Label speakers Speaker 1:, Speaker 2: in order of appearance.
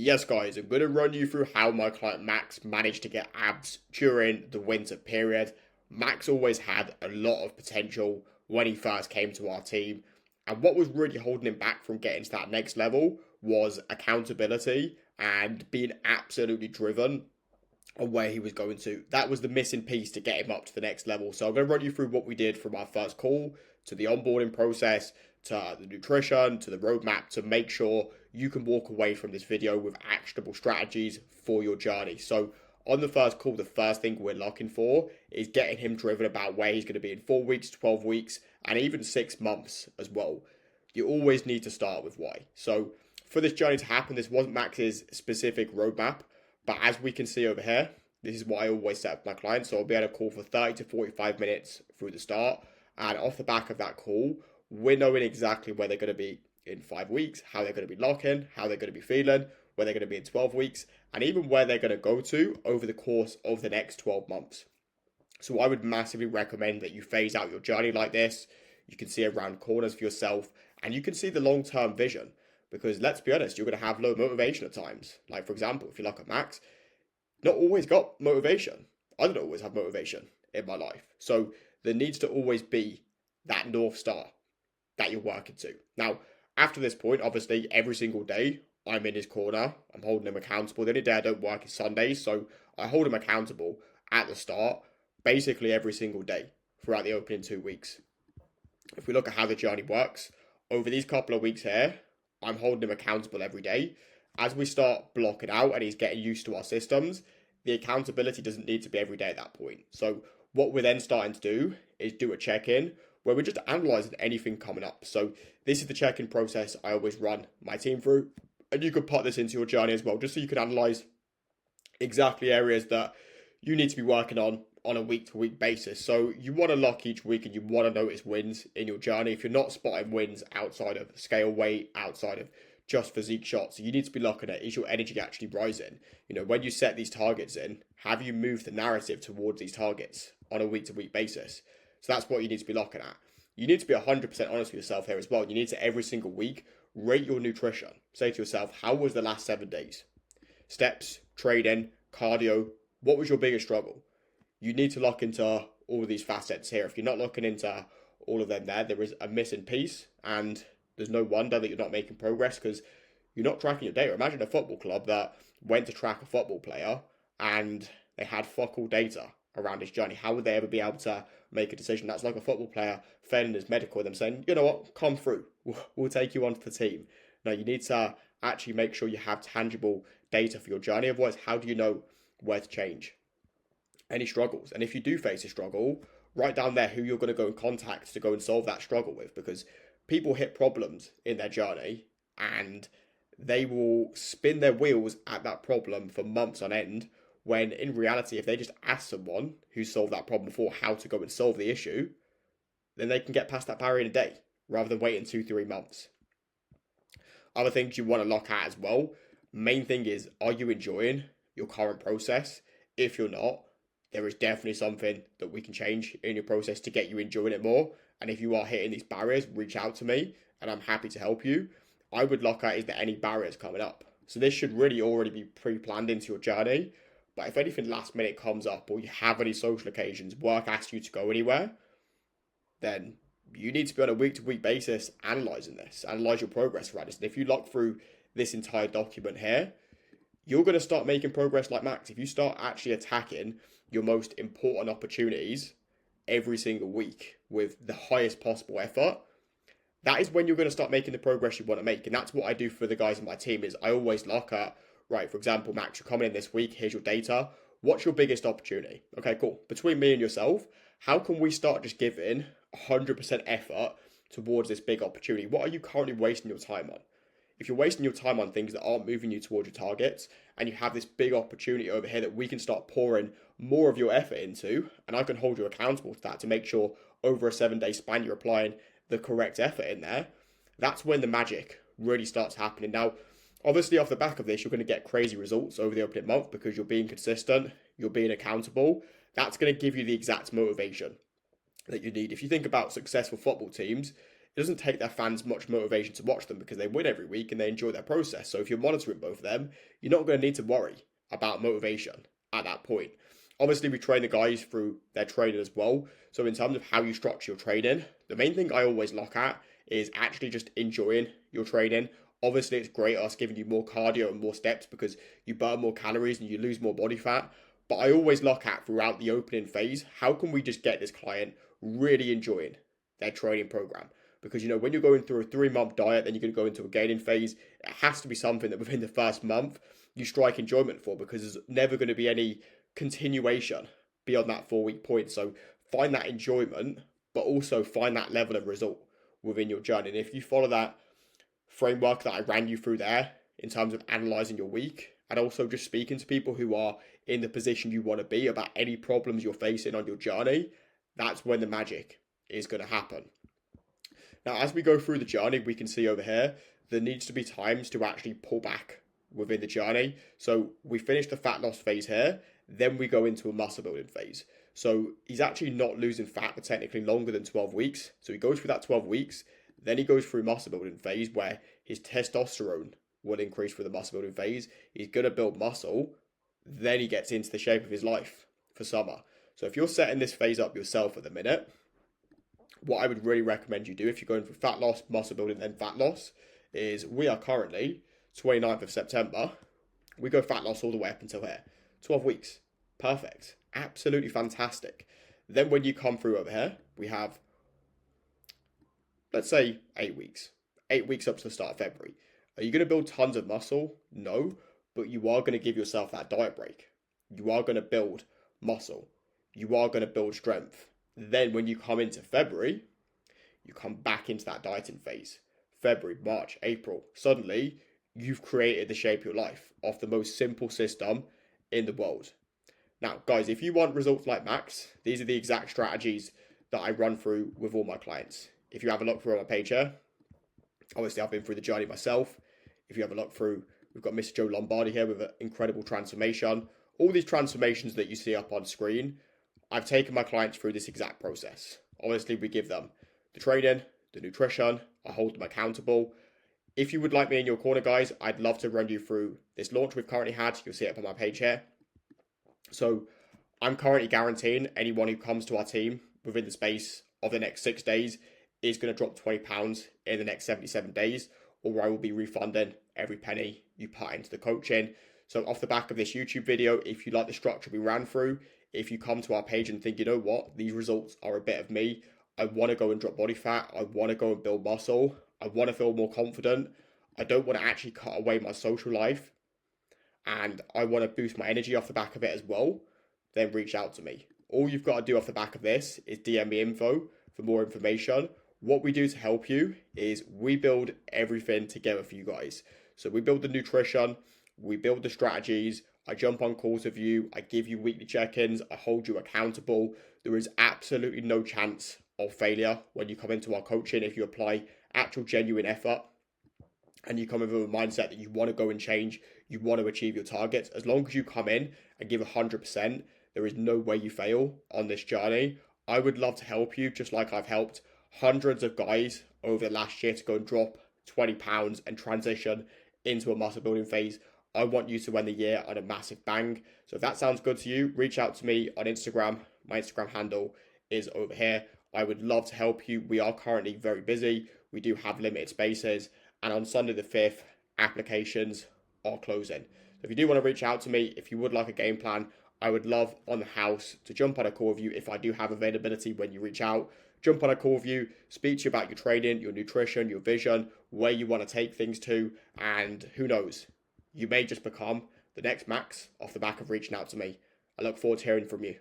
Speaker 1: Yes, guys, I'm going to run you through how my client Max managed to get abs during the winter period. Max always had a lot of potential when he first came to our team, and what was really holding him back from getting to that next level was accountability and being absolutely driven on where he was going to. That was the missing piece to get him up to the next level. So I'm going to run you through what we did from our first call to the onboarding process to the nutrition to the roadmap to make sure you can walk away from this video with actionable strategies for your journey. So on the first call, the first thing we're looking for is getting him driven about where he's going to be in 4 weeks, 12 weeks, and even 6 months as well. You always need to start with why. So for this journey to happen, this wasn't Max's specific roadmap, but as we can see over here, this is what I always set up with my clients. So I'll be able to call for 30 to 45 minutes through the start. And off the back of that call, we're knowing exactly where they're going to be in 5 weeks, how they're going to be locking, how they're going to be feeling, where they're going to be in 12 weeks, and even where they're going to go to over the course of the next 12 months. So I would massively recommend that you phase out your journey like this. You can see around corners for yourself, and you can see the long-term vision. Because let's be honest, you're going to have low motivation at times. Like, for example, if you look at Max, not always got motivation. I don't always have motivation in my life. So there needs to always be that North Star that you're working to. Now, after this point, obviously, every single day, I'm in his corner. I'm holding him accountable. The only day I don't work is Sundays. So I hold him accountable at the start, basically every single day throughout the opening 2 weeks. If we look at how the journey works, over these couple of weeks here, I'm holding him accountable every day. As we start blocking out and he's getting used to our systems, the accountability doesn't need to be every day at that point. So what we're then starting to do is do a check-in where we're just analysing anything coming up. So this is the check-in process I always run my team through. And you could put this into your journey as well, just so you can analyse exactly areas that you need to be working on a week-to-week basis. So you want to lock each week and you want to notice wins in your journey. If you're not spotting wins outside of scale weight, outside of just physique shots, you need to be looking at, is your energy actually rising? You know, when you set these targets in, have you moved the narrative towards these targets on a week-to-week basis? So that's what you need to be looking at. You need to be 100% honest with yourself here as well. You need to, every single week, rate your nutrition. Say to yourself, how was the last 7 days? Steps, training, cardio, what was your biggest struggle? You need to look into all of these facets here. If you're not looking into all of them there is a missing piece, and there's no wonder that you're not making progress because you're not tracking your data. Imagine a football club that went to track a football player and they had fuck all data around his journey. How would they ever be able to make a decision? That's like a football player failing his medical and them saying, you know what, come through. We'll take you onto the team. No, you need to actually make sure you have tangible data for your journey. Otherwise, how do you know where to change? Any struggles? And if you do face a struggle, write down there who you're going to go and contact to go and solve that struggle with, because people hit problems in their journey and they will spin their wheels at that problem for months on end, when in reality, if they just ask someone who solved that problem before how to go and solve the issue, then they can get past that barrier in a day rather than waiting 2-3 months. Other things you want to look at as well, main thing is, are you enjoying your current process? If you're not, there is definitely something that we can change in your process to get you enjoying it more. And if you are hitting these barriers, reach out to me and I'm happy to help you. I would look at, is there any barriers coming up? So this should really already be pre-planned into your journey. But if anything last minute comes up, or you have any social occasions, work asks you to go anywhere, then you need to be on a week-to-week basis analysing this, analyse your progress around this. And if you look through this entire document here, you're going to start making progress like Max. If you start actually attacking your most important opportunities every single week with the highest possible effort, that is when you're going to start making the progress you want to make. And that's what I do for the guys in my team. Is I always look at, right, for example, Max, you're coming in this week, here's your data. What's your biggest opportunity? Okay, cool. Between me and yourself, how can we start just giving 100% effort towards this big opportunity? What are you currently wasting your time on? If you're wasting your time on things that aren't moving you towards your targets, and you have this big opportunity over here that we can start pouring more of your effort into, and I can hold you accountable to that to make sure over a 7-day span you're applying the correct effort in there, that's when the magic really starts happening. Now, obviously off the back of this, you're going to get crazy results over the opening month because you're being consistent, you're being accountable. That's going to give you the exact motivation that you need. If you think about successful football teams, it doesn't take their fans much motivation to watch them because they win every week and they enjoy their process. So if you're monitoring both of them, you're not going to need to worry about motivation at that point. Obviously, we train the guys through their training as well. So in terms of how you structure your training, the main thing I always look at is actually just enjoying your training. Obviously, it's great us giving you more cardio and more steps because you burn more calories and you lose more body fat. But I always look at throughout the opening phase, how can we just get this client really enjoying their training program? Because, you know, when you're going through a 3-month diet, then you're going to go into a gaining phase. It has to be something that within the first month you strike enjoyment for, because there's never going to be any continuation beyond that 4-week point. So find that enjoyment, but also find that level of result within your journey. And if you follow that framework that I ran you through there in terms of analyzing your week, and also just speaking to people who are in the position you want to be about any problems you're facing on your journey, that's when the magic is going to happen. Now, as we go through the journey, we can see over here, there needs to be times to actually pull back within the journey. So we finish the fat loss phase here, then we go into a muscle building phase. So he's actually not losing fat for technically longer than 12 weeks. So he goes through that 12 weeks, then he goes through muscle building phase where his testosterone will increase for the muscle building phase. He's going to build muscle. Then he gets into the shape of his life for summer. So if you're setting this phase up yourself at the minute, what I would really recommend you do if you're going for fat loss, muscle building, then fat loss, is we are currently 29th of September. We go fat loss all the way up until here. 12 weeks. Perfect. Absolutely fantastic. Then when you come through over here, we have, let's say, 8 weeks. 8 weeks up to the start of February. Are you going to build tons of muscle? No. But you are going to give yourself that diet break. You are going to build muscle. You are going to build strength. Then when you come into February, you come back into that dieting phase. February, March, April. Suddenly, you've created the shape of your life off the most simple system in the world. Now, guys, if you want results like Max, these are the exact strategies that I run through with all my clients. If you have a look through on my page here, obviously I've been through the journey myself. If you have a look through, we've got Mr. Joe Lombardi here with an incredible transformation. All these transformations that you see up on screen, I've taken my clients through this exact process. Obviously, we give them the training, the nutrition, I hold them accountable. If you would like me in your corner, guys, I'd love to run you through this launch we've currently had. You'll see it up on my page here. So I'm currently guaranteeing anyone who comes to our team within the space of the next 6 days is going to drop £20 in the next 77 days, or I will be refunding every penny you put into the coaching. So off the back of this YouTube video, if you like the structure we ran through, if you come to our page and think, you know what, these results are a bit of me, I want to go and drop body fat, I want to go and build muscle, I want to feel more confident, I don't want to actually cut away my social life, and I want to boost my energy off the back of it as well, then reach out to me. All you've got to do off the back of this is DM me info for more information. What we do to help you is we build everything together for you guys. So we build the nutrition, we build the strategies, I jump on calls with you, I give you weekly check-ins, I hold you accountable. There is absolutely no chance of failure when you come into our coaching if you apply actual genuine effort and you come in with a mindset that you want to go and change, you want to achieve your targets. As long as you come in and give 100%, there is no way you fail on this journey. I would love to help you, just like I've helped hundreds of guys over the last year to go and drop 20 pounds and transition into a muscle building phase. I want you to end the year on a massive bang. So if that sounds good to you, reach out to me on Instagram. My Instagram handle is over here. I would love to help you. We are currently very busy. We do have limited spaces. And on Sunday the 5th, applications are closing. So if you do want to reach out to me, if you would like a game plan, I would love on the house to jump on a call with you if I do have availability when you reach out. Jump on a call with you, speak to you about your training, your nutrition, your vision, where you want to take things to, and who knows, you may just become the next Max off the back of reaching out to me. I look forward to hearing from you.